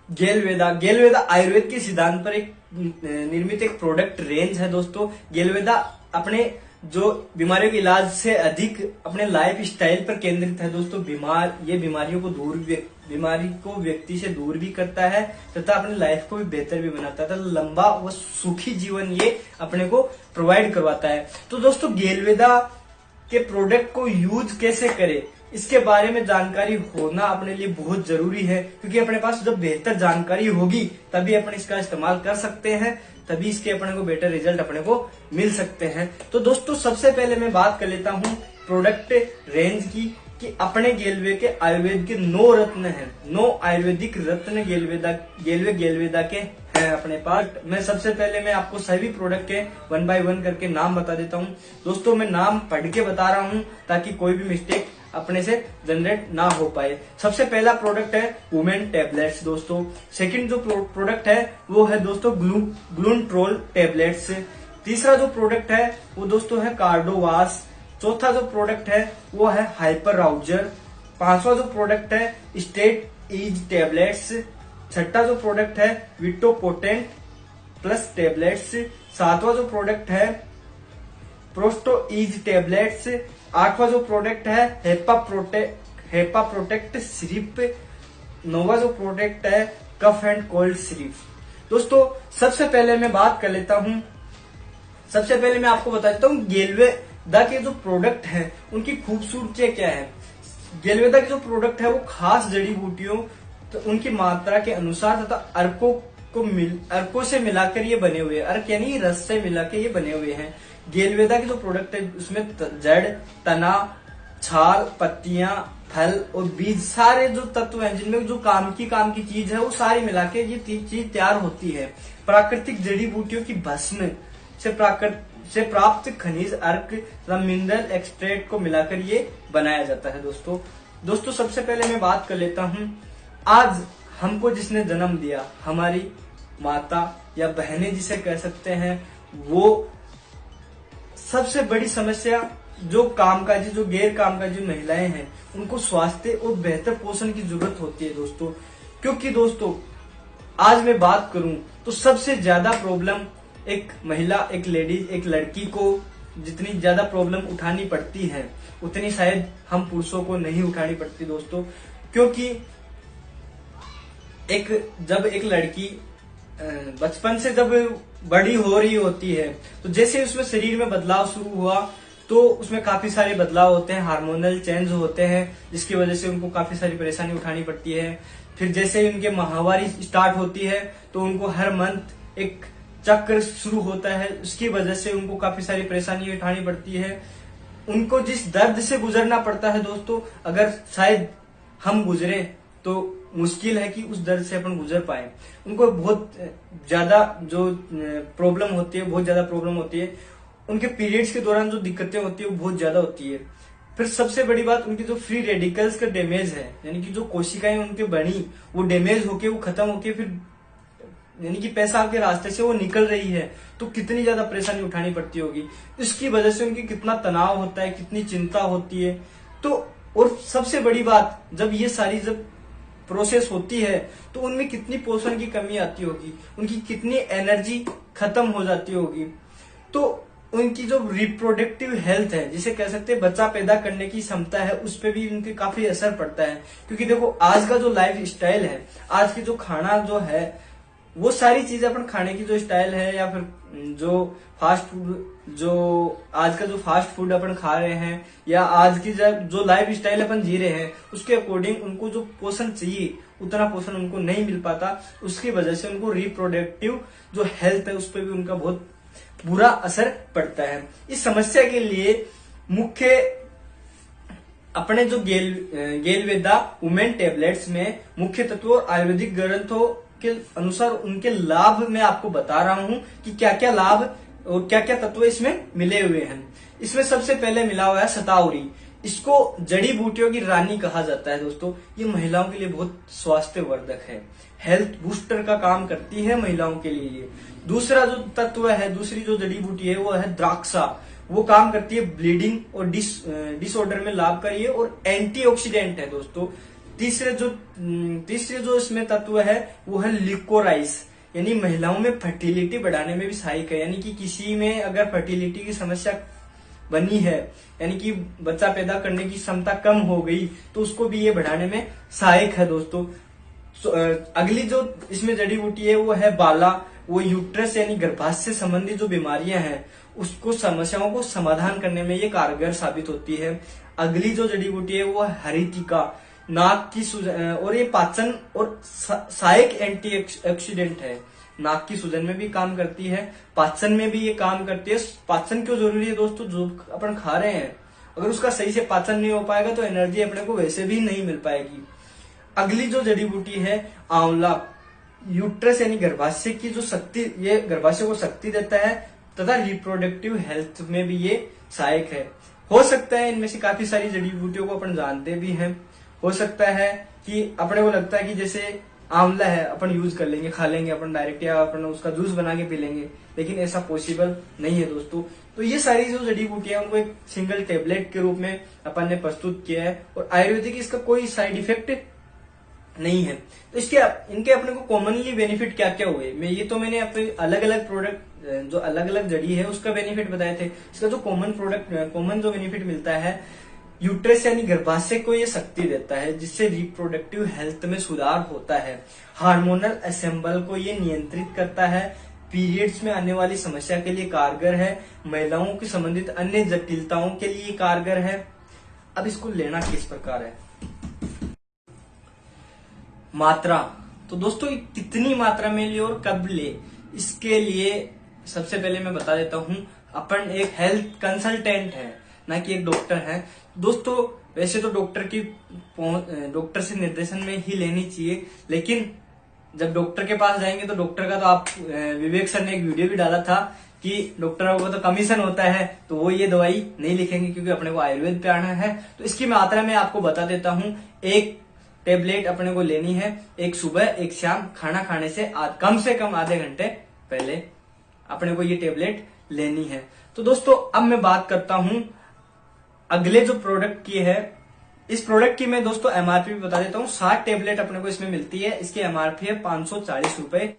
गेलवेदा आयुर्वेद के सिद्धांत पर एक निर्मित एक प्रोडक्ट रेंज है दोस्तों। गेलवेदा अपने जो बीमारियों के इलाज से अधिक अपने लाइफ स्टाइल पर केंद्रित है दोस्तों। ये बीमारी को व्यक्ति से दूर भी करता है तथा अपनी लाइफ को भी बेहतर भी बनाता है तथा लंबा व सुखी जीवन ये अपने को प्रोवाइड करवाता है। तो दोस्तों गेलवेदा के प्रोडक्ट को यूज कैसे करें इसके बारे में जानकारी होना अपने लिए बहुत जरूरी है, क्योंकि अपने पास जब बेहतर जानकारी होगी तभी अपन इसका इस्तेमाल कर सकते हैं, तभी इसके अपने को बेटर रिजल्ट अपने को मिल सकते हैं। तो दोस्तों सबसे पहले मैं बात कर लेता हूँ प्रोडक्ट रेंज की कि अपने गेलवे के आयुर्वेद के 9 रत्न हैं, 9 आयुर्वेदिक रत्न गेलवेदा के हैं अपने पास। मैं सबसे पहले मैं आपको सभी प्रोडक्ट के 1 बाय 1 करके नाम बता देता हूँ दोस्तों। मैं नाम पढ़ के बता रहा हूँ ताकि कोई भी मिस्टेक अपने से जनरेट ना हो पाए। सबसे पहला प्रोडक्ट है वुमेन टेबलेट्स दोस्तों। सेकंड जो प्रोडक्ट है वो है दोस्तों ग्लूनट्रोल टेबलेट्स। तीसरा जो प्रोडक्ट है वो दोस्तों है कार्डोवास। चौथा जो प्रोडक्ट है वो है हाइपर राउजर। पांचवा जो प्रोडक्ट है स्टेट ईज टेबलेट्स। छठा जो प्रोडक्ट है विटोपोटेंट प्लस टेबलेट्स। सातवां जो प्रोडक्ट है प्रोस्टो ईज टेबलेट्स। आठवां जो प्रोडक्ट है हेपा प्रोटेक्ट सिरिप। नौवां जो प्रोडक्ट है कफ एंड कोल्ड सिरिप। दोस्तों सबसे पहले मैं बात कर लेता हूं, सबसे पहले मैं आपको बता देता हूँ गेलवेदा के जो प्रोडक्ट हैं उनकी खूबसूरतियां क्या है। गेलवेदा के जो प्रोडक्ट है वो खास जड़ी बूटियों तो उनकी मात्रा के अनुसार तथा अर्कों से मिलाकर ये बने हुए हैं। अर्क यानी रस से मिलाकर ये बने हुए हैं। गेलवेदा के जो प्रोडक्ट है उसमें जड़, तना, छाल, पत्तियां, फल और बीज सारे जो तत्व हैं जिनमें जो काम की चीज है वो सारी मिलाके ये चीज तैयार होती है। प्राकृतिक जड़ी बूटियों की भस्म से प्राप्त खनिज, अर्क तथा मिनरल एक्सट्रैक्ट को मिलाकर ये बनाया जाता है दोस्तों सबसे पहले मैं बात कर लेता हूँ, आज हमको जिसने जन्म दिया, हमारी माता या बहनें जिसे कह सकते हैं, वो सबसे बड़ी समस्या जो कामकाजी जो गैर कामकाजी महिलाएं हैं उनको स्वास्थ्य और बेहतर पोषण की जरूरत होती है दोस्तों। क्योंकि दोस्तों आज मैं बात करूं तो सबसे ज्यादा प्रॉब्लम एक महिला, एक लेडीज, एक लड़की को जितनी ज्यादा प्रॉब्लम उठानी पड़ती है उतनी शायद हम पुरुषों को नहीं उठानी पड़ती दोस्तों। क्योंकि जब एक लड़की बचपन से जब बड़ी हो रही होती है तो जैसे उसमें शरीर में बदलाव शुरू हुआ तो उसमें काफी सारे बदलाव होते हैं, हार्मोनल चेंज होते हैं जिसकी वजह से उनको काफी सारी परेशानी उठानी पड़ती है। फिर जैसे ही उनके माहवारी स्टार्ट होती है तो उनको हर मंथ एक चक्र शुरू होता है, उसकी वजह से उनको काफी सारी परेशानी उठानी पड़ती है। उनको जिस दर्द से गुजरना पड़ता है दोस्तों, अगर शायद हम गुजरे तो मुश्किल है कि उस दर्द से अपन गुजर पाए। उनको बहुत ज्यादा जो प्रॉब्लम होती है, बहुत ज्यादा प्रॉब्लम होती है। उनके पीरियड्स के दौरान जो दिक्कतें होती है वो बहुत ज्यादा होती है। फिर सबसे बड़ी बात उनकी जो फ्री रेडिकल्स का डैमेज है, यानी कि जो कोशिकाएं उनके बनी वो डैमेज होके वो खत्म होके फिर यानी कि पेशाब के रास्ते से वो निकल रही है तो कितनी ज्यादा परेशानी उठानी पड़ती होगी। इसकी वजह से उनकी कितना तनाव होता है, कितनी चिंता होती है। तो और सबसे बड़ी बात जब ये सारी जब प्रोसेस होती है तो उनमें कितनी पोषण की कमी आती होगी, उनकी कितनी एनर्जी खत्म हो जाती होगी। तो उनकी जो रिप्रोडक्टिव हेल्थ है, जिसे कह सकते हैं बच्चा पैदा करने की क्षमता है, उस पर भी उनके काफी असर पड़ता है। क्योंकि देखो आज का जो लाइफ स्टाइल है, आज की जो खाना जो है, वो सारी चीजें अपन खाने की जो स्टाइल है या फिर जो फास्ट फूड, जो आज का जो फास्ट फूड अपन खा रहे हैं या आज की जो लाइफ स्टाइल अपन जी रहे हैं, उसके अकॉर्डिंग उनको जो पोषण चाहिए उतना पोषण उनको नहीं मिल पाता। उसकी वजह से उनको रिप्रोडक्टिव जो हेल्थ है उस पर भी उनका बहुत बुरा असर पड़ता है। इस समस्या के लिए मुख्य अपने जो गेलवेदा वुमेन टेबलेट्स में मुख्य तत्वों और आयुर्वेदिक ग्रंथों के अनुसार उनके लाभ मैं आपको बता रहा हूं कि क्या क्या लाभ और क्या क्या तत्व इसमें मिले हुए हैं। इसमें सबसे पहले मिला हुआ है शतावरी। इसको जड़ी बूटियों की रानी कहा जाता है दोस्तों। ये महिलाओं के लिए बहुत स्वास्थ्यवर्धक है, हेल्थ बूस्टर का काम करती है महिलाओं के लिए। दूसरा जो तत्व है, दूसरी जो जड़ी बूटी है वो है द्राक्षा। वो काम करती है ब्लीडिंग और डिसऑर्डर में लाभकारी है और एंटीऑक्सीडेंट है दोस्तों। तीसरे जो इसमें तत्व है वो है लिकोराइस, यानी महिलाओं में फर्टिलिटी बढ़ाने में भी सहायक है। यानी कि किसी में अगर फर्टिलिटी की समस्या बनी है, यानी कि बच्चा पैदा करने की क्षमता कम हो गई, तो उसको भी ये बढ़ाने में सहायक है दोस्तों। अगली जो इसमें जड़ी बूटी है वो है बाला। वो यूट्रस यानी गर्भाशय से संबंधित जो बीमारियां हैं उसको समस्याओं को समाधान करने में ये कारगर साबित होती है। अगली जो जड़ी बूटी है वो है हरितिका, नाक की सूजन, और ये पाचन और सहायक एंटी ऑक्सीडेंट है। नाक की सूजन में भी काम करती है, पाचन में भी ये काम करती है। पाचन क्यों जरूरी है दोस्तों? जो अपन खा रहे हैं अगर उसका सही से पाचन नहीं हो पाएगा तो एनर्जी अपने को वैसे भी नहीं मिल पाएगी। अगली जो जड़ी बूटी है आंवला, यूट्रस यानी गर्भाशय की जो शक्ति, ये गर्भाशय को शक्ति देता है तथा रिप्रोडक्टिव हेल्थ में भी ये सहायक है। हो सकता है इनमें से काफी सारी जड़ी बूटियों को अपन जानते भी हैं, हो सकता है कि अपने को लगता है कि जैसे आंवला है अपन यूज कर लेंगे, खा लेंगे अपन डायरेक्ट, या अपन उसका जूस बना के पी लेंगे, लेकिन ऐसा पॉसिबल नहीं है दोस्तों। तो ये सारी जो जड़ी बूटियां उनको एक सिंगल टेबलेट के रूप में अपन ने प्रस्तुत किया है, और आयुर्वेदिक इसका कोई साइड इफेक्ट नहीं है। तो इनके अपने को कॉमनली बेनिफिट क्या क्या हुए, मैंने अपने अलग अलग प्रोडक्ट जो अलग अलग जड़ी है उसका बेनिफिट बताए थे। इसका जो कॉमन जो बेनिफिट मिलता है, यूट्रस यानी गर्भाशय को ये शक्ति देता है जिससे रिप्रोडक्टिव हेल्थ में सुधार होता है। हार्मोनल असेंबल को ये नियंत्रित करता है। पीरियड्स में आने वाली समस्या के लिए कारगर है। महिलाओं की संबंधित अन्य जटिलताओं के लिए कारगर है। अब इसको लेना किस प्रकार है? मात्रा, तो दोस्तों कितनी मात्रा में ले और कब ले, इसके लिए सबसे पहले मैं बता देता हूं। अपन एक हेल्थ कंसल्टेंट है, ना कि एक डॉक्टर है दोस्तों। वैसे तो डॉक्टर से निर्देशन में ही लेनी चाहिए, लेकिन जब डॉक्टर के पास जाएंगे तो डॉक्टर का तो आप विवेक सर ने एक वीडियो भी डाला था कि डॉक्टरों को तो कमीशन होता है, तो वो ये दवाई नहीं लिखेंगे क्योंकि अपने को आयुर्वेद पे आना है। तो इसकी मात्रा मैं आपको बता देता हूँ। एक टेबलेट अपने को लेनी है, एक सुबह एक शाम, खाना खाने से कम कम आधे घंटे पहले अपने को ये टेबलेट लेनी है। तो दोस्तों अब मैं बात करता हूं अगले जो प्रोडक्ट की है। इस प्रोडक्ट की मैं दोस्तों एमआरपी भी बता देता हूं। 60 टेबलेट अपने को इसमें मिलती है। इसकी एमआरपी है 540 रुपए।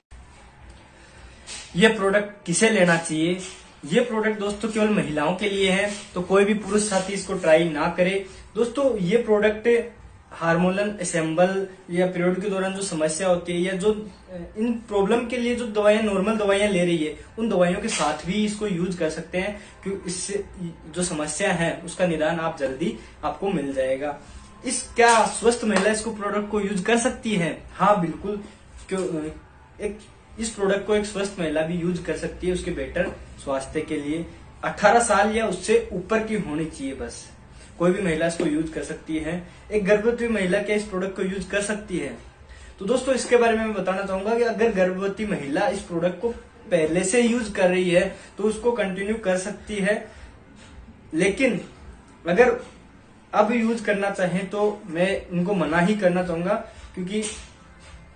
ये प्रोडक्ट किसे लेना चाहिए? ये प्रोडक्ट दोस्तों केवल महिलाओं के लिए है, तो कोई भी पुरुष साथी इसको ट्राई ना करे। दोस्तों ये प्रोडक्ट हार्मोनल असेंबल या पीरियड के दौरान जो समस्या होती है, या जो इन प्रॉब्लम के लिए जो दवाइयां नॉर्मल दवाइयां ले रही है, उन दवाइयों के साथ भी इसको यूज कर सकते हैं, क्योंकि इससे जो समस्या है उसका निदान आप जल्दी आपको मिल जाएगा। क्या स्वस्थ महिला इसको प्रोडक्ट को यूज कर सकती है? हाँ बिल्कुल। इस प्रोडक्ट को एक स्वस्थ महिला भी यूज कर सकती है, उसके बेटर स्वास्थ्य के लिए। 18 साल या उससे ऊपर की होनी चाहिए बस, कोई भी महिला इसको यूज कर सकती है। एक गर्भवती महिला क्या इस प्रोडक्ट को यूज कर सकती है? तो दोस्तों इसके बारे में मैं बताना चाहूंगा कि अगर गर्भवती महिला इस प्रोडक्ट को पहले से यूज कर रही है तो उसको कंटिन्यू कर सकती है, लेकिन अगर अब यूज करना चाहें तो मैं उनको मना ही करना चाहूंगा, क्योंकि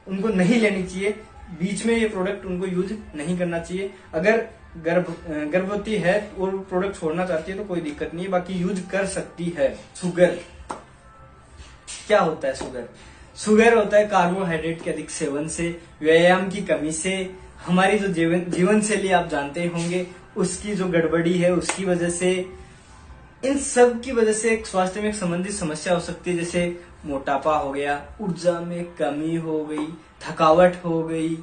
उनको नहीं लेनी चाहिए। बीच में ये प्रोडक्ट उनको यूज नहीं करना चाहिए। अगर गर्भवती है और प्रोडक्ट छोड़ना चाहती है तो कोई दिक्कत नहीं है, बाकी यूज कर सकती है। शुगर क्या होता है? शुगर होता है कार्बोहाइड्रेट के अधिक सेवन से, व्यायाम की कमी से, हमारी जो जीवन शैली आप जानते होंगे उसकी जो गड़बड़ी है उसकी वजह से, इन सब की वजह से एक स्वास्थ्य में संबंधित समस्या हो सकती है, जैसे मोटापा हो गया, ऊर्जा में कमी हो गई, थकावट हो गई,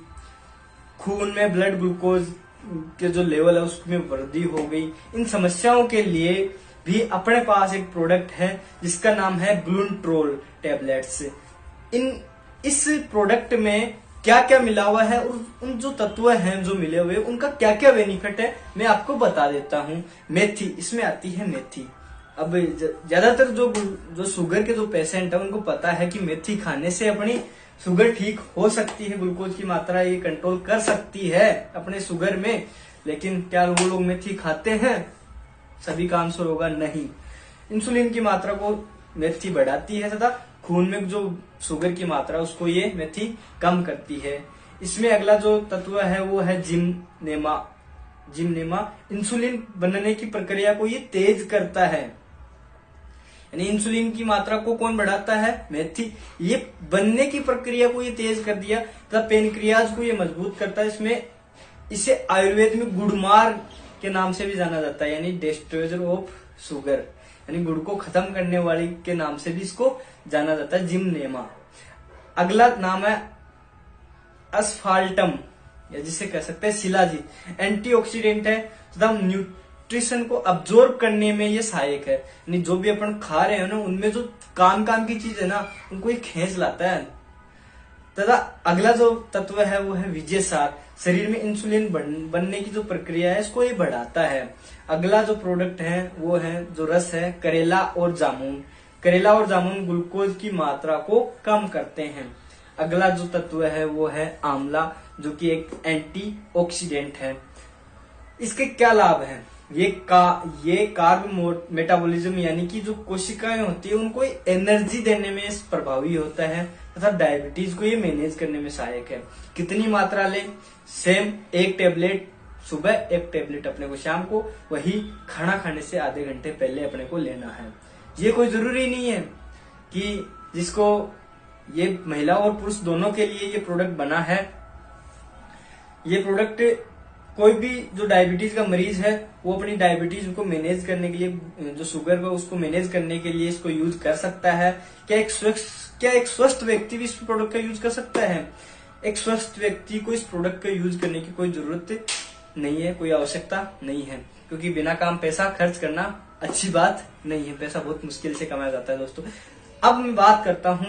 खून में ब्लड ग्लूकोज के जो लेवल है उसमें वृद्धि हो गई। इन समस्याओं के लिए भी अपने पास एक प्रोडक्ट है जिसका नाम है ग्लूनट्रोल टैबलेट्स। इस प्रोडक्ट में क्या क्या मिला हुआ है और उन जो तत्व हैं जो मिले हुए उनका क्या क्या बेनिफिट है मैं आपको बता देता हूँ। मेथी, इसमें आती है मेथी। अब ज्यादातर जो शुगर के जो पेशेंट है उनको पता है कि मेथी खाने से अपनी शुगर ठीक हो सकती है, ग्लूकोज की मात्रा ये कंट्रोल कर सकती है अपने शुगर में, लेकिन क्या वो लोग मेथी खाते हैं? सभी का आंसर होगा नहीं। इंसुलिन की मात्रा को मेथी बढ़ाती है तथा खून में जो शुगर की मात्रा उसको ये मेथी कम करती है। इसमें अगला जो तत्व है वो है जिमनेमा। इंसुलिन बनने की प्रक्रिया को ये तेज करता है, यानी इंसुलिन की मात्रा को कौन बढ़ाता है? मेथी। ये बनने की प्रक्रिया को ये तेज कर दिया तथा पेनक्रियाज को ये मजबूत करता है। इसमें इसे आयुर्वेद में गुड़मार के नाम से भी जाना जाता है, यानी डिस्ट्रॉयर ऑफ शुगर, यानी गुड़ को खत्म करने वाली के नाम से भी इसको जाना जाता है, जिमनेमा। अगला नाम है असफाल्टम, या जिसे कह सकते हैं शिलाजीत। एंटीऑक्सीडेंट है तथा न्यूट्रिशन को अब्जॉर्ब करने में ये सहायक है, यानी जो भी अपन खा रहे हैं ना उनमें जो काम की चीज है ना उनको ये खींच लाता है। तथा अगला जो तत्व है वो है विजयसार, शरीर में इंसुलिन बनने की जो प्रक्रिया है इसको ये बढ़ाता है। अगला जो प्रोडक्ट है वो है जो रस है करेला और जामुन। करेला और जामुन ग्लूकोज की मात्रा को कम करते हैं। अगला जो तत्व है वो है आंवला, जो कि एक एंटीऑक्सीडेंट है। इसके क्या लाभ हैं? ये कार्ब मेटाबॉलिज्म, यानी कि जो कोशिकाएं होती है उनको एनर्जी देने में प्रभावी होता है तथा डायबिटीज को ये मैनेज करने में सहायक है। कितनी मात्रा लें? सेम 1 टेबलेट सुबह, 1 टेबलेट अपने को शाम को, वही खाना खाने से आधे घंटे पहले अपने को लेना है। ये कोई जरूरी नहीं है कि जिसको ये महिला और पुरुष दोनों के लिए ये प्रोडक्ट बना है। ये प्रोडक्ट कोई भी जो डायबिटीज का मरीज है वो अपनी डायबिटीज को मैनेज करने के लिए, जो शुगर है उसको मैनेज करने के लिए इसको यूज कर सकता है। क्या एक स्वस्थ व्यक्ति भी इस प्रोडक्ट का यूज कर सकता है? एक स्वस्थ व्यक्ति को इस प्रोडक्ट का यूज करने की कोई जरूरत नहीं है, कोई आवश्यकता नहीं है, क्योंकि बिना काम पैसा खर्च करना अच्छी बात नहीं है। पैसा बहुत मुश्किल से कमाया जाता है दोस्तों। अब मैं बात करता हूं,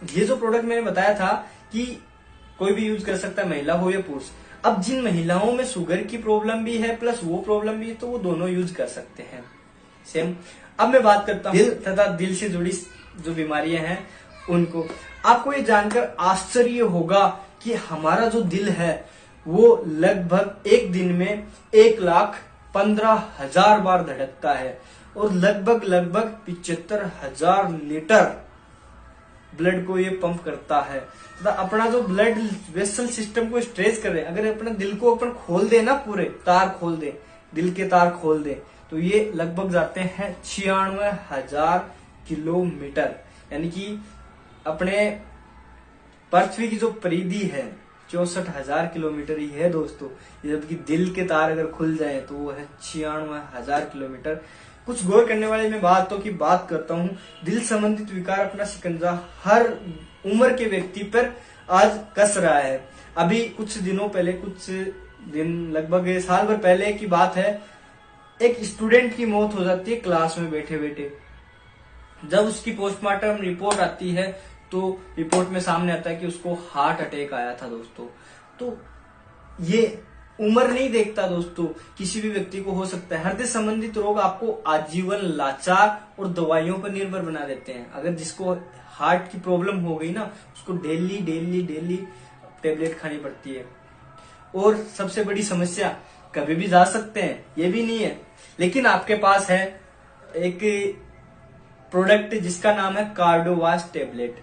ये जो प्रोडक्ट मैंने बताया था कि कोई भी यूज कर सकता है, महिला हो या पुरुष। अब जिन महिलाओं में शुगर की प्रॉब्लम भी है प्लस वो प्रॉब्लम भी है तो वो दोनों यूज कर सकते हैं सेम। अब मैं बात करता हूँ दिल तथा दिल से जुड़ी जो बीमारियां हैं उनको। आपको ये जानकर आश्चर्य होगा कि हमारा जो दिल है वो लगभग एक दिन में 1,15,000 बार धड़कता है और लगभग 75,000 लीटर ब्लड को ये पंप करता है। तो अपना जो ब्लड वेसल सिस्टम को स्ट्रेच कर रहे हैं, अगर अपने दिल को अपन खोल दे ना, पूरे तार खोल दे, दिल के तार खोल दे, तो ये लगभग जाते हैं 96,000 किलोमीटर। यानी कि अपने पृथ्वी की जो परिधि है 64,000 किलोमीटर ही है दोस्तों। जबकि दिल के तार अगर खुल जाए तो वो है 96,000 किलोमीटर। कुछ गौर करने वाले मैं बातों की बात करता हूँ। दिल संबंधित विकार अपना शिकंजा हर उम्र के व्यक्ति पर आज कस रहा है। अभी कुछ दिनों पहले, कुछ दिन लगभग साल भर पहले की बात है, एक स्टूडेंट की मौत हो जाती है क्लास में बैठे बैठे। जब उसकी पोस्टमार्टम रिपोर्ट आती है तो रिपोर्ट में सामने आता है कि उसको हार्ट अटैक आया था दोस्तों। तो ये उम्र नहीं देखता दोस्तों, किसी भी व्यक्ति को हो सकता है। हृदय संबंधित रोग आपको आजीवन लाचार और दवाइयों पर निर्भर बना देते हैं। अगर जिसको हार्ट की प्रॉब्लम हो गई ना, उसको डेली टेबलेट खानी पड़ती है। और सबसे बड़ी समस्या, कभी भी जा सकते हैं ये भी नहीं है, लेकिन आपके पास है एक प्रोडक्ट जिसका नाम है कार्डियोवास टेबलेट।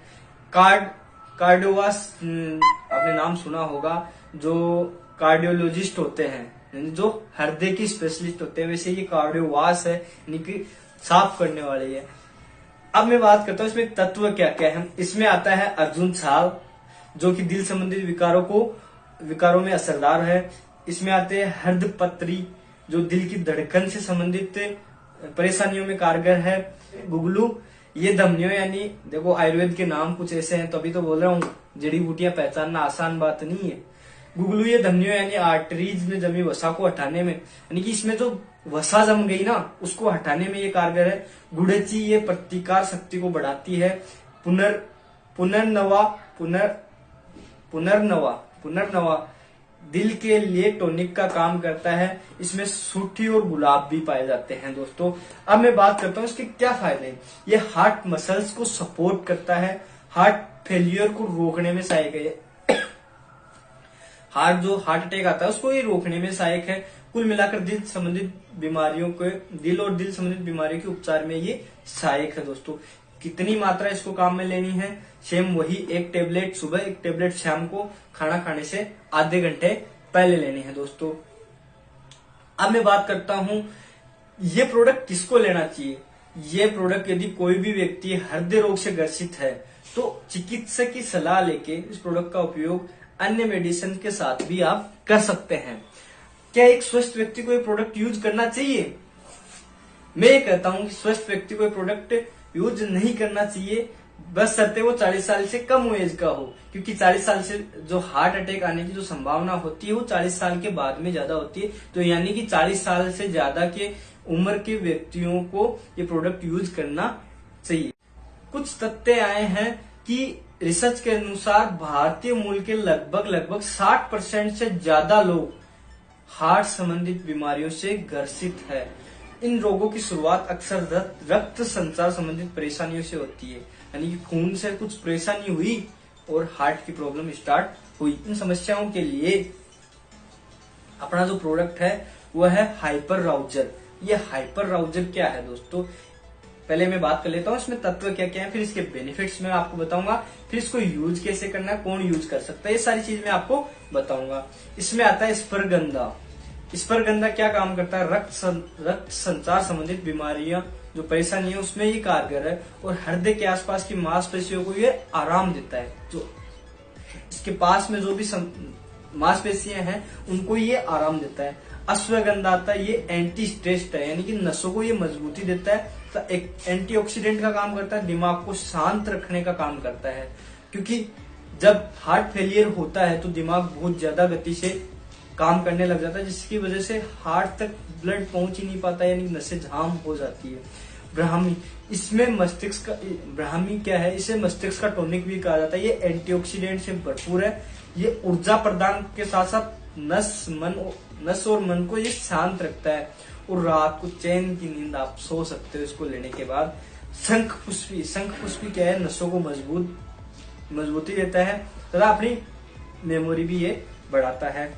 कार्डियोवास आपने नाम सुना होगा, जो कार्डियोलॉजिस्ट होते हैं, जो हृदय की स्पेशलिस्ट होते हैं, वैसे ये कार्डियोवास है, यानी कि साफ करने वाले है। अब मैं बात करता हूँ इसमें तत्व क्या क्या है। इसमें आता है अर्जुन छाल, जो कि दिल संबंधित विकारों में असरदार है। इसमें आते हैं हृदयपत्री, जो दिल की धड़कन से संबंधित परेशानियों में कारगर है। गुगलू, ये धमनियों, यानी देखो आयुर्वेद के नाम कुछ ऐसे हैं, तो अभी तो बोल रहा हूँ, जड़ी बूटियां पहचानना आसान बात नहीं है। गुगलू ये धमनियों यानी आर्टरीज में जमी वसा को हटाने में, यानी कि इसमें जो वसा जम गई ना उसको हटाने में ये कारगर है। गुड़ची, ये प्रतिकार शक्ति को बढ़ाती है। पुनर्नवा दिल के लिए टॉनिक का काम करता है। इसमें सूठी और गुलाब भी पाए जाते हैं दोस्तों। अब मैं बात करता हूँ इसके क्या फायदे हैं। ये हार्ट मसल्स को सपोर्ट करता है, हार्ट फेलियर को रोकने में सहायक है। हार्ट अटैक आता है उसको ये रोकने में सहायक है। कुल मिलाकर दिल और दिल संबंधित बीमारियों के उपचार में ये सहायक है दोस्तों। कितनी मात्रा इसको काम में लेनी है? सेम वही 1 टेबलेट सुबह, 1 टेबलेट शाम को, खाना खाने से आधे घंटे पहले लेनी है दोस्तों। अब मैं बात करता हूं ये प्रोडक्ट किसको लेना चाहिए। ये प्रोडक्ट यदि कोई भी व्यक्ति हृदय रोग से ग्रसित है तो चिकित्सक की सलाह लेके इस प्रोडक्ट का उपयोग अन्य मेडिसिन के साथ भी आप कर सकते हैं। क्या एक स्वस्थ व्यक्ति को ये प्रोडक्ट यूज करना चाहिए? मैं ये कहता हूं कि स्वस्थ व्यक्ति को ये प्रोडक्ट यूज नहीं करना चाहिए, बस शर्ते वो 40 साल से कम एज का हो, क्योंकि 40 साल से जो हार्ट अटैक आने की जो संभावना होती है वो 40 साल के बाद में ज्यादा होती है। तो यानी कि 40 साल से ज्यादा के उम्र के व्यक्तियों को ये प्रोडक्ट यूज करना चाहिए। कुछ तथ्य आए हैं कि रिसर्च के अनुसार भारतीय मूल के लगभग 60% से ज्यादा लोग हार्ट संबंधित बीमारियों से ग्रसित है। इन रोगों की शुरुआत अक्सर रक्त संचार संबंधित परेशानियों से होती है, यानी कि खून से कुछ परेशानी हुई और हार्ट की प्रॉब्लम स्टार्ट हुई। इन समस्याओं के लिए अपना जो प्रोडक्ट है वो है हाइपर राउजर। ये हाइपर राउजर क्या है दोस्तों, पहले मैं बात कर लेता हूँ इसमें तत्व क्या क्या है, फिर इसके बेनिफिट्स मैं आपको बताऊंगा, फिर इसको यूज कैसे करना है, कौन यूज कर सकता है, ये सारी चीज मैं आपको बताऊंगा। इसमें आता है स्परगंधा। स्परगंधा क्या काम करता है? रक्त संचार संबंधित बीमारियां जो परेशानी है उसमें ये कारगर है और हृदय के आसपास की मांसपेशियों को ये आराम देता है। जो इसके पास में जो भी मांसपेशियां हैं उनको ये आराम देता है। अश्वगंधा आता है, ये एंटी स्ट्रेस है, यानी कि नसों को ये मजबूती देता है। तो एक एंटीऑक्सीडेंट का काम करता है, दिमाग को शांत रखने का काम करता है, क्योंकि जब हार्ट फेलियर होता है तो दिमाग बहुत ज्यादा गति से काम करने लग जाता है, जिसकी वजह से हार्ट तक ब्लड पहुंच ही नहीं पाता, यानी नसें जाम हो जाती है। ब्राह्मी, इसमें मस्तिष्क का, ब्राह्मी क्या है, इसे मस्तिष्क का टॉनिक भी कहा जाता है। ये एंटीऑक्सीडेंट से भरपूर है, ये ऊर्जा प्रदान के साथ साथ नस और मन को ये शांत रखता है और रात को चैन की नींद आप सो सकते हो इसको लेने के बाद। शंख पुष्पी क्या है, नसों को मजबूती देता है तथा अपनी मेमोरी भी ये बढ़ाता है।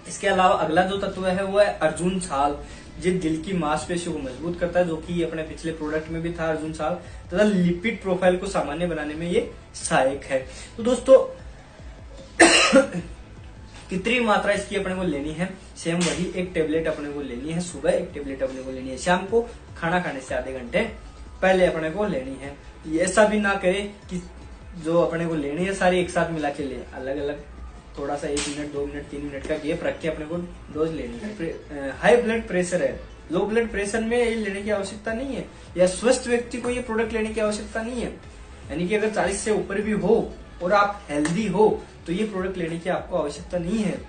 इसके अलावा अगला जो तत्व है वो है अर्जुन छाल, जो दिल की मांसपेशियों को मजबूत करता है, जो कि अपने पिछले प्रोडक्ट में भी था अर्जुन छाल, तथा लिपिड प्रोफाइल को सामान्य बनाने में ये सहायक है। तो दोस्तों कितनी मात्रा इसकी अपने को लेनी है, सेम वही एक टेबलेट अपने को लेनी है, सुबह एक टेबलेट अपने को लेनी है, शाम को खाना खाने से आधे घंटे पहले अपने को लेनी है। ऐसा भी ना करे कि जो अपने को लेनी है सारी एक साथ मिला के ले, अलग अलग थोड़ा सा 1 मिनट 2 मिनट 3 मिनट का गैप रख के अपने को डोज लेनी है। हाई ब्लड प्रेशर है, लो ब्लड प्रेशर में ये लेने की आवश्यकता नहीं है, या स्वस्थ व्यक्ति को ये प्रोडक्ट लेने की आवश्यकता नहीं है। यानी कि अगर 40 से ऊपर भी हो और आप हेल्दी हो तो ये प्रोडक्ट लेने की आपको आवश्यकता नहीं है।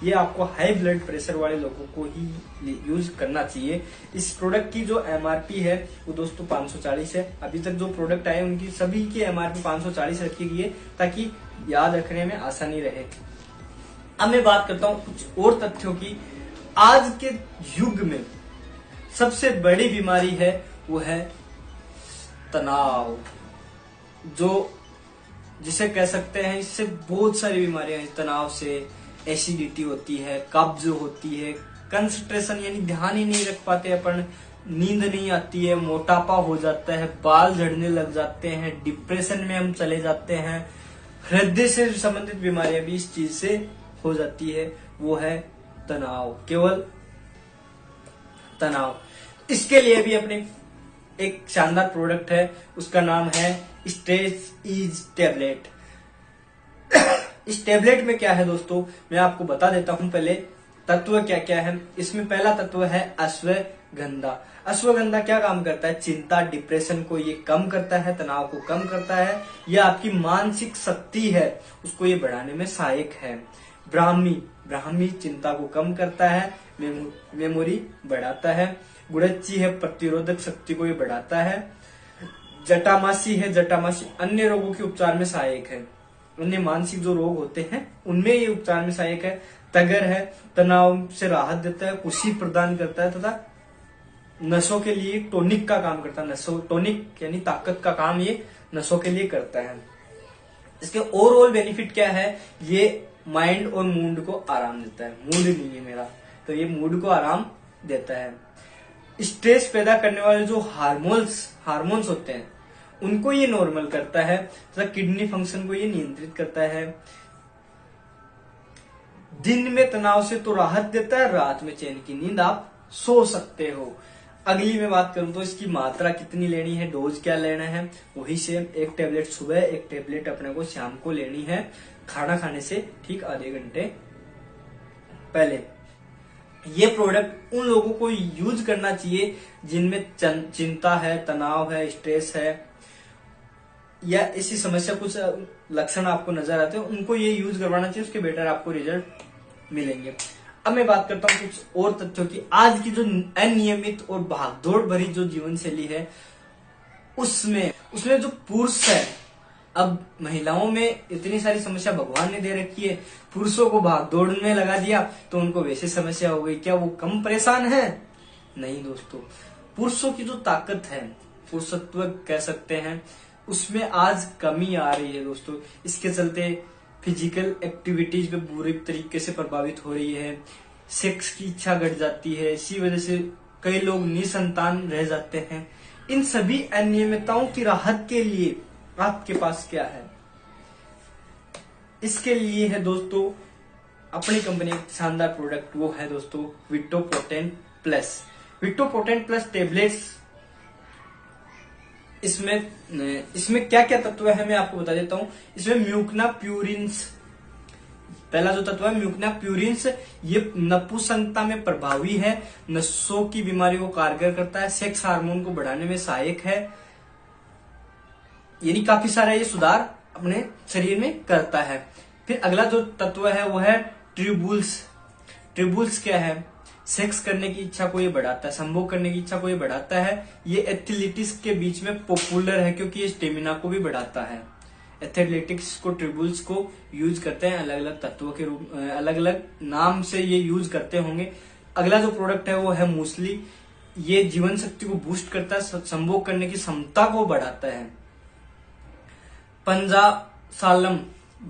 ये आपको हाई ब्लड प्रेशर वाले लोगों को ही यूज करना चाहिए। इस प्रोडक्ट की जो एमआरपी है वो दोस्तों 540 है। अभी तक जो प्रोडक्ट आए उनकी सभी की एमआरपी 540 रखी गई है ताकि याद रखने में आसानी रहे। अब मैं बात करता हूं कुछ और तथ्यों की। आज के युग में सबसे बड़ी बीमारी है वो है तनाव, जो जिसे कह सकते हैं, इससे बहुत सारी बीमारियां हैं। तनाव से एसिडिटी होती है, कब्ज होती है, कंसंट्रेशन यानी ध्यान ही नहीं रख पाते अपन, नींद नहीं आती है, मोटापा हो जाता है, बाल झड़ने लग जाते हैं, डिप्रेशन में हम चले जाते हैं, हृदय से संबंधित बीमारियां भी इस चीज से हो जाती है, वो है तनाव, केवल तनाव। इसके लिए भी अपने एक शानदार प्रोडक्ट है, उसका नाम है स्ट्रेस ईज टैबलेट। इस टैबलेट में क्या है दोस्तों, मैं आपको बता देता हूं पहले तत्व क्या क्या है। इसमें पहला तत्व है अश्वगंधा। अश्वगंधा क्या काम करता है, चिंता डिप्रेशन को ये कम करता है, तनाव को कम करता है, यह आपकी मानसिक शक्ति है उसको ये बढ़ाने में सहायक है। ब्राह्मी चिंता को कम करता है, मेमोरी बढ़ाता है। गुड़च्ची है, प्रतिरोधक शक्ति को ये बढ़ाता है। जटामासी अन्य रोगों के उपचार में सहायक है, अन्य मानसिक जो रोग होते हैं उनमें ये उपचार में सहायक है। तगर है, तनाव से राहत देता है, खुशी प्रदान करता है तथा नसों के लिए टॉनिक का काम करता है। नसों टॉनिक यानी ताकत का काम ये नसों के लिए करता है। इसके ओवरऑल बेनिफिट क्या है, ये माइंड और मूड को आराम देता है। मूड नहीं है मेरा, तो ये मूड को आराम देता है। स्ट्रेस पैदा करने वाले जो हार्मोन्स होते हैं उनको ये नॉर्मल करता है तथा किडनी फंक्शन को ये नियंत्रित करता है। दिन में तनाव से तो राहत देता है, रात में चैन की नींद आप सो सकते हो। अगली मैं बात करूं तो इसकी मात्रा कितनी लेनी है, डोज क्या लेना है, वही सेम 1 टेबलेट सुबह, 1 टेबलेट अपने को शाम को लेनी है खाना खाने से ठीक आधे घंटे पहले। ये प्रोडक्ट उन लोगों को यूज करना चाहिए जिनमें चिंता है, तनाव है, स्ट्रेस है या ऐसी समस्या कुछ लक्षण आपको नजर आते हैं, उनको ये यूज करवाना चाहिए, उसके बेटर आपको रिजल्ट मिलेंगे। अब मैं बात करता हूँ कुछ और तथ्यों की। आज की जो अनियमित और भागदौड़ भरी जो जीवन शैली है उसमें जो पुरुष है, अब महिलाओं में इतनी सारी समस्या भगवान ने दे रखी है, पुरुषों को भागदौड़ में लगा दिया तो उनको वैसी समस्या हो गई। क्या वो कम परेशान है? नहीं दोस्तों, पुरुषों की जो ताकत है, पुरुषत्व कह सकते हैं, उसमें आज कमी आ रही है दोस्तों। इसके चलते फिजिकल एक्टिविटीज पे बुरी तरीके से प्रभावित हो रही है, सेक्स की इच्छा घट जाती है, इसी वजह से कई लोग निसंतान रह जाते हैं। इन सभी अनियमितताओं की राहत के लिए आपके पास क्या है? इसके लिए है दोस्तों अपनी कंपनी का शानदार प्रोडक्ट, वो है दोस्तों विक्टोपोटेंट प्लस। विक्टोपोटेंट प्लस टेबलेट्स, इसमें क्या क्या तत्व है मैं आपको बता देता हूं। इसमें म्यूकना प्यूरिन्स, पहला जो तत्व है म्यूकना प्यूरिन्स, ये नपुंसकता में प्रभावी है, नसों की बीमारी को कारगर करता है, सेक्स हार्मोन को बढ़ाने में सहायक है, यानी काफी सारा ये सुधार अपने शरीर में करता है। फिर अगला जो तत्व है वो है ट्रिब्यूल्स। ट्रिब्यूल्स क्या है? सेक्स करने की इच्छा को ये बढ़ाता है, संभोग करने की इच्छा को ये बढ़ाता है। ये एथलेटिक्स के बीच में पॉपुलर है क्योंकि ये स्टेमिना को भी बढ़ाता है। एथलेटिक्स को ट्रिब्यूल्स को यूज करते हैं, अलग अलग तत्वों के रूप, अलग अलग नाम से ये यूज करते होंगे। अगला जो प्रोडक्ट है वो है मूसली। ये जीवन शक्ति को बूस्ट करता है, संभोग करने की क्षमता को बढ़ाता है। पंजासालम,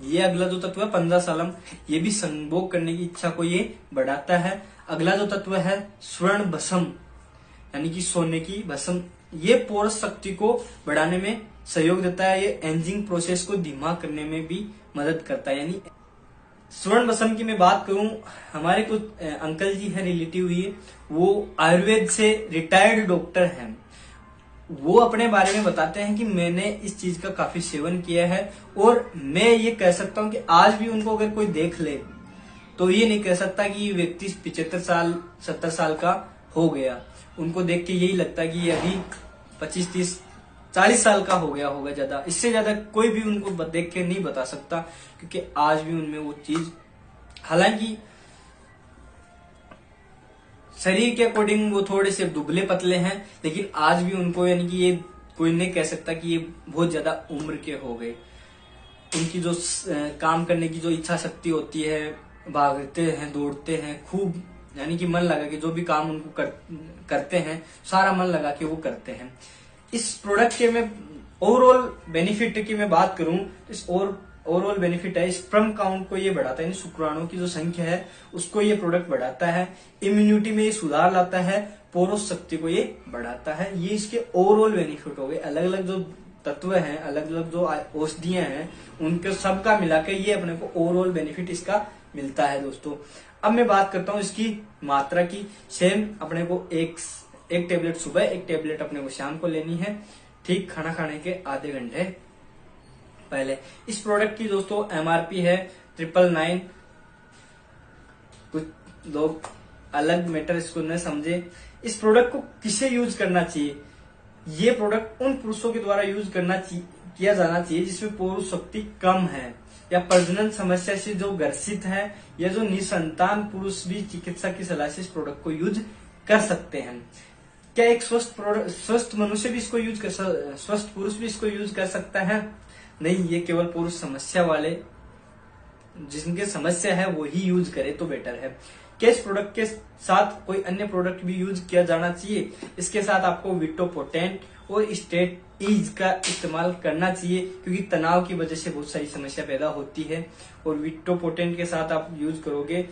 ये अगला जो तत्व है पंजासालम, ये भी संभोग करने की इच्छा को ये बढ़ाता है। अगला जो तत्व है स्वर्ण भस्म, यानी कि सोने की भस्म, ये पोरस शक्ति को बढ़ाने में सहयोग देता है। ये एंजिंग प्रोसेस को धीमा करने में भी मदद करता है। यानी स्वर्ण भस्म की मैं बात करूं, हमारे कुछ अंकल जी हैं रिलेटिव, ये वो आयुर्वेद से रिटायर्ड डॉक्टर हैं। वो अपने बारे में बताते हैं कि मैंने इस चीज का काफी सेवन किया है और मैं ये कह सकता हूं कि आज भी उनको अगर कोई देख ले तो ये नहीं कह सकता कि ये व्यक्ति 75 साल 70 साल का हो गया। उनको देख के यही लगता है कि ये अभी 25 30 40 साल का हो गया होगा। ज्यादा, इससे ज्यादा कोई भी उनको देख के नहीं बता सकता, क्योंकि आज भी उनमें वो चीज, हालांकि शरीर के अकॉर्डिंग वो थोड़े से दुबले पतले हैं, लेकिन आज भी उनको, यानी कि ये कोई नहीं कह सकता कि ये बहुत ज्यादा उम्र के हो गए। उनकी जो काम करने की जो इच्छा शक्ति होती है, भागते हैं, दौड़ते हैं खूब, यानी कि मन लगा के जो भी काम उनको करते हैं, सारा मन लगा के वो करते हैं। इस प्रोडक्ट के मैं ओवरऑल बेनिफिट की मैं बात करूं, इस ओवरऑल बेनिफिट है, स्पर्म काउंट को ये बढ़ाता है, शुक्राणुओं की जो संख्या है उसको ये प्रोडक्ट बढ़ाता है, इम्यूनिटी में ये सुधार लाता है, पोरोस शक्ति को ये बढ़ाता है। ये इसके ओवरऑल बेनिफिट हो गए। अलग अलग जो तत्व हैं, अलग अलग जो औषधियां हैं, उनके सबका मिला के ये अपने को ओवरऑल बेनिफिट इसका मिलता है दोस्तों। अब मैं बात करता हूँ इसकी मात्रा की। सेम अपने को एक टेबलेट सुबह, 1 टेबलेट अपने को शाम को लेनी है, ठीक खाना खाने के आधे घंटे पहले। इस प्रोडक्ट की दोस्तों एमआरपी है 999। कुछ लोग अलग मैटर इसको न समझे। इस प्रोडक्ट को किसे यूज करना चाहिए? ये प्रोडक्ट उन पुरुषों के द्वारा यूज किया जाना चाहिए जिसमें पुरुष शक्ति कम है या प्रजनन समस्या से जो ग्रसित है या जो निसंतान पुरुष भी चिकित्सा की सलाह से इस प्रोडक्ट को यूज कर सकते हैं। क्या एक स्वस्थ मनुष्य भी इसको यूज कर, स्वस्थ पुरुष भी इसको यूज कर सकता है? नहीं, ये केवल पुरुष समस्या वाले, जिनके समस्या है वो ही यूज करे तो बेटर है। क्या इस प्रोडक्ट के साथ कोई अन्य प्रोडक्ट भी यूज किया जाना चाहिए? इसके साथ आपको विक्टोपोटेंट और स्टेट ईज का इस्तेमाल करना चाहिए, क्योंकि तनाव की वजह से बहुत सारी समस्या पैदा होती है। और विक्टोपोटेंट के साथ आप यूज करोगे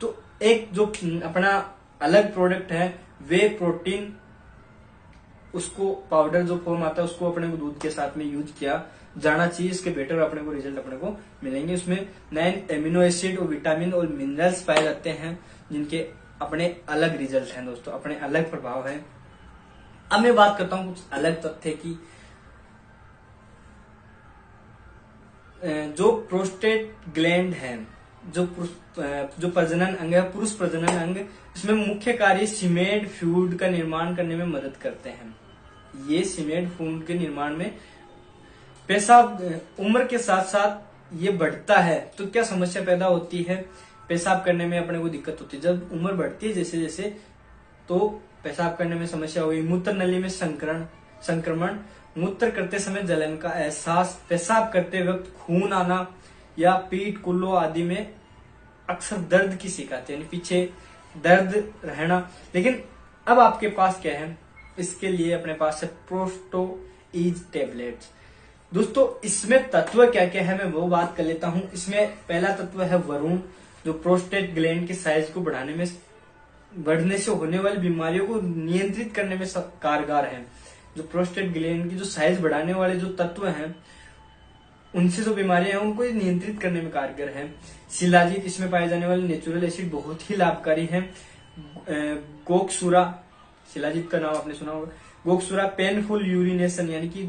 तो एक जो अपना अलग प्रोडक्ट है वे प्रोटीन, उसको पाउडर जो फॉर्म आता है उसको अपने को दूध के साथ में यूज किया जाना चाहिए। इसके बेटर अपने को रिजल्ट अपने को मिलेंगे। उसमें 9 एमिनो एसिड और विटामिन और मिनरल्स पाए जाते हैं, जिनके अपने अलग रिजल्ट हैं दोस्तों, अपने अलग प्रभाव है। अब मैं बात करता हूं कुछ अलग तथ्य की। जो प्रोस्टेट ग्लैंड है, जो प्रजनन अंग है, पुरुष प्रजनन अंग, इसमें मुख्य कार्य सीमेड फ्लूइड का निर्माण करने में मदद करते हैं। ये सीमेड फ्लूइड के निर्माण में पेशाब उम्र के साथ साथ ये बढ़ता है तो क्या समस्या पैदा होती है, पेशाब करने में अपने को दिक्कत होती है। जब उम्र बढ़ती है जैसे जैसे तो पेशाब करने में समस्या होगी। मूत्र नली में संक्रमण, मूत्र करते समय जलन का एहसास, पेशाब करते वक्त खून आना या पीठ कुल्लो आदि में अक्सर दर्द की शिकायत, यानी पीछे दर्द रहना। लेकिन अब आपके पास क्या है, इसके लिए अपने पास है प्रोस्टोइज टेबलेट्स। दोस्तों इसमें तत्व क्या क्या है मैं वो बात कर लेता हूं। इसमें पहला तत्व है वरुण, जो प्रोस्टेट ग्लैंड के साइज को बढ़ने से होने वाली बीमारियों को नियंत्रित करने में कारगर है। जो प्रोस्टेट ग्लैंड की जो साइज बढ़ाने वाले जो तत्व हैं, उनसे जो बीमारियां हैं उनको नियंत्रित करने में कारगर है। शिलाजीत, इसमें पाए जाने वाले नेचुरल एसिड बहुत ही लाभकारी है। गोकसूरा, शिलाजीत का नाम आपने सुना होगा। गोकसूरा पेनफुल यूरिनेशन, यानी कि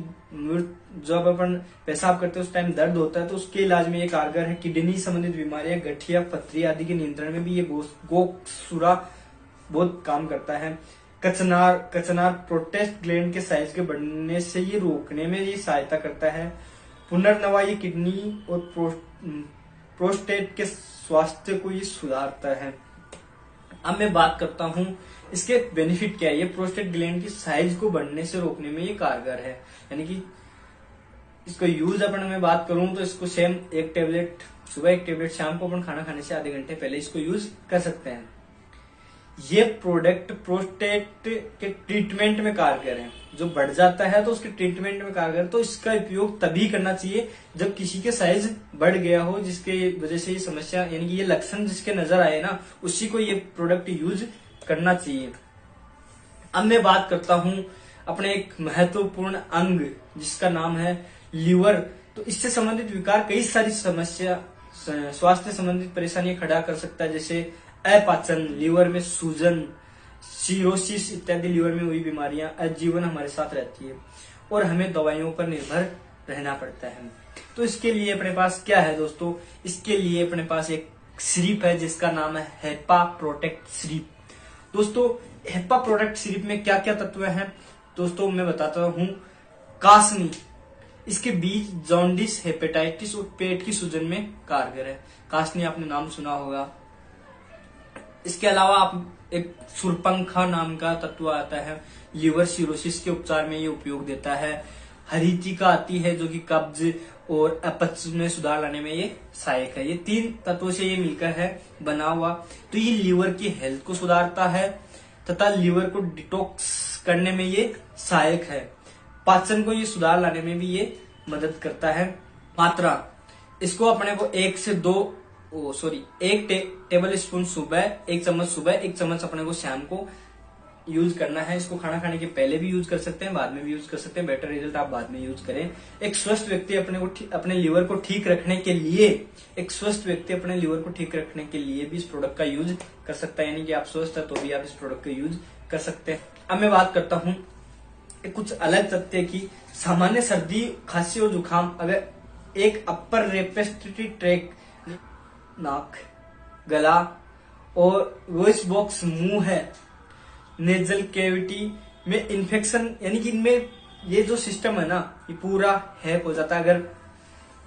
जब अपन पेशाब करते हैं उस टाइम दर्द होता है तो उसके इलाज में ये कारगर है। किडनी संबंधित बीमारियां, गठिया, पथरी आदि के नियंत्रण में भी ये गोकसूरा बहुत काम करता है। कचनार प्रोस्टेट ग्लैंड के साइज के बढ़ने से ये रोकने में ये सहायता करता है। पुनर्नवा, ये किडनी और प्रोस्टेट के स्वास्थ्य को ये सुधारता है। अब मैं बात करता हूं इसके बेनिफिट क्या है। ये प्रोस्टेट ग्लैंड की साइज को बढ़ने से रोकने में ये कारगर है, यानी कि इसको यूज अपन में बात करूं तो इसको सेम एक टेबलेट सुबह, एक टेबलेट शाम को अपन खाना खाने से आधे घंटे पहले इसको यूज कर सकते हैं। ये प्रोडक्ट प्रोस्टेट के ट्रीटमेंट में कारगर है। जो बढ़ जाता है तो उसके ट्रीटमेंट में कारगर, तो इसका उपयोग तभी करना चाहिए जब किसी के साइज बढ़ गया हो, जिसके वजह से ये समस्या, यानी कि ये लक्षण जिसके नजर आए ना, उसी को ये प्रोडक्ट यूज करना चाहिए। अब मैं बात करता हूं अपने एक महत्वपूर्ण अंग जिसका नाम है लीवर। तो इससे संबंधित विकार कई सारी समस्या, स्वास्थ्य संबंधित परेशानियां खड़ा कर सकता है, जैसे अपाचन, लीवर में सूजन, सीरोसिस इत्यादि लीवर में हुई बीमारियां आजीवन हमारे साथ रहती है और हमें दवाइयों पर निर्भर रहना पड़ता है। तो इसके लिए अपने पास क्या है दोस्तों, इसके लिए अपने पास एक सिरप है जिसका नाम है हेपा प्रोटेक्ट सिरप। दोस्तों हेपा प्रोटेक्ट सिरप में क्या क्या तत्व हैं दोस्तों मैं बताता हूं। कासनी, इसके बीज जॉन्डिस, हेपेटाइटिस और पेट की सूजन में कारगर है। कासनी आपने नाम सुना होगा। इसके अलावा आप एक सुरपंखा नाम का तत्व आता है, लीवर सिरोसिस के उपचार में ये उपयोग देता है। हरीतिका आती है जो कि कब्ज और अपच में सुधार लाने में ये सहायक है। ये 3 तत्वों से ये मिलकर है बना हुआ। तो ये लीवर की हेल्थ को सुधारता है तथा लीवर को डिटॉक्स करने में ये सहायक है। पाचन को ये सुधार लाने में भी ये मदद करता है। मात्रा, इसको अपने को 1 टेबल स्पून सुबह, 1 चम्मच सुबह, 1 चम्मच अपने को शाम को यूज करना है। इसको खाना खाने के पहले भी यूज कर सकते हैं, बाद में भी यूज कर सकते हैं। बेटर रिजल्ट आप बाद में यूज करें। एक स्वस्थ व्यक्ति अपने लीवर को ठीक रखने के लिए, भी इस प्रोडक्ट का यूज कर सकता है, यानी कि आप स्वस्थ है तो भी आप इस प्रोडक्ट का यूज कर सकते हैं। अब मैं बात करता हूं कुछ अलग तथ्य की। सामान्य सर्दी, खांसी और जुकाम अगर एक अपर रेस्पिरेटरी ट्रैक, नाक, गला और वॉइस बॉक्स, मुंह है, नेजल कैविटी में इन्फेक्शन, यानी कि इनमें ये जो सिस्टम है ना ये पूरा हैक हो जाता है अगर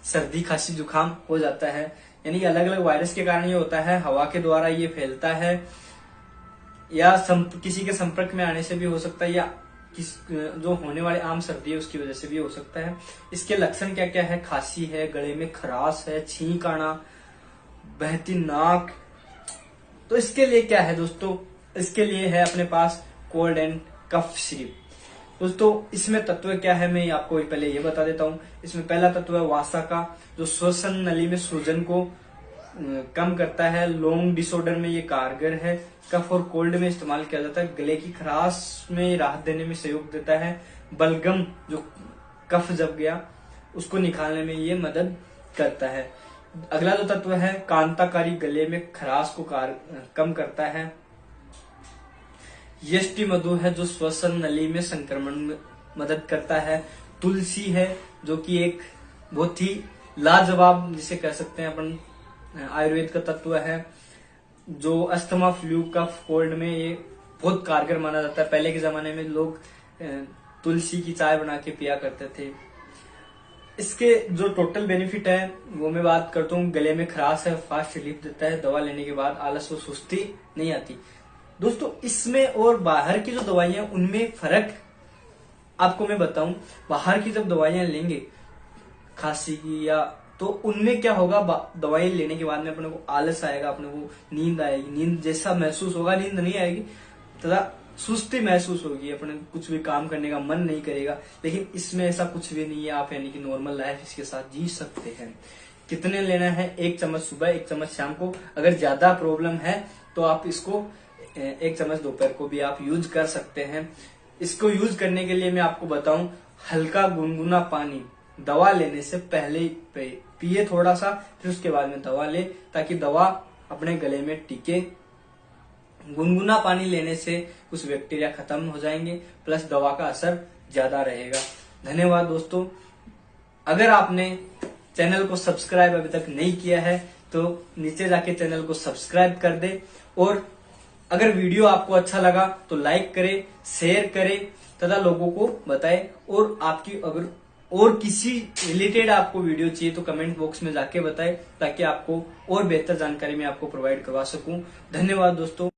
सर्दी खांसी जुकाम हो जाता है। यानी कि अलग अलग वायरस के कारण ये होता है, हवा के द्वारा ये फैलता है या किसी के संपर्क में आने से भी हो सकता है, या जो होने वाली आम सर्दी है उसकी वजह से भी हो सकता है। इसके लक्षण क्या क्या है, खांसी है, गले में खराश है, छींक आना, बहती नाक। तो इसके लिए क्या है दोस्तों, इसके लिए है अपने पास कोल्ड एंड कफ सिरप। दोस्तों इसमें तत्व क्या है मैं आपको पहले ये बता देता हूँ। इसमें पहला तत्व है वासा का, जो श्वसन नली में सूजन को कम करता है। लॉन्ग डिसऑर्डर में ये कारगर है। कफ और कोल्ड में इस्तेमाल किया जाता है। गले की खराश में राहत देने में सहयोग देता है। बलगम, जो कफ जब गया उसको निकालने में ये मदद करता है। अगला जो तत्व है कांताकारी, गले में खराश को कम करता है। यष्टि मधु है जो श्वसन नली में संक्रमण में मदद करता है। तुलसी है जो कि एक बहुत ही लाजवाब जिसे कह सकते हैं अपन आयुर्वेद का तत्व है, जो अस्थमा फ्लू का कोल्ड में ये बहुत कारगर माना जाता है। पहले के जमाने में लोग तुलसी की चाय बना के पिया करते थे। इसके जो टोटल बेनिफिट है वो मैं बात करता हूँ। गले में खराश है, फास्ट रिलीफ देता है, दवा लेने के बाद आलस और सुस्ती नहीं आती। दोस्तों इसमें और बाहर की जो दवाइयां उनमें फर्क आपको मैं बताऊं। बाहर की जब दवाइयां लेंगे खांसी की या तो उनमें क्या होगा, दवाई लेने के बाद में अपने को आलस आएगा, अपने को नींद आएगी, नींद जैसा महसूस होगा, नींद नहीं आएगी तथा सुस्ती महसूस होगी, अपने कुछ भी काम करने का मन नहीं करेगा। लेकिन इसमें ऐसा कुछ भी नहीं है, आप यानी कि नॉर्मल लाइफ इसके साथ जी सकते हैं। कितने लेना है? 1 चम्मच सुबह, 1 चम्मच शाम को। अगर ज्यादा प्रॉब्लम है तो आप इसको 1 चम्मच दोपहर को भी आप यूज कर सकते हैं। इसको यूज करने के लिए मैं आपको बताऊं, हल्का गुनगुना पानी दवा लेने से पहले पिए थोड़ा सा, फिर उसके बाद में दवा ले ताकि दवा अपने गले में टिके। गुनगुना पानी लेने से कुछ बैक्टीरिया खत्म हो जाएंगे, प्लस दवा का असर ज्यादा रहेगा। धन्यवाद दोस्तों। अगर आपने चैनल को सब्सक्राइब अभी तक नहीं किया है तो नीचे जाके चैनल को सब्सक्राइब कर दे, और अगर वीडियो आपको अच्छा लगा तो लाइक करें, शेयर करें तथा लोगों को बताएं। और आपकी अगर और किसी रिलेटेड आपको वीडियो चाहिए तो कमेंट बॉक्स में जाके बताएं ताकि आपको और बेहतर जानकारी मैं आपको प्रोवाइड करवा सकूं। धन्यवाद दोस्तों।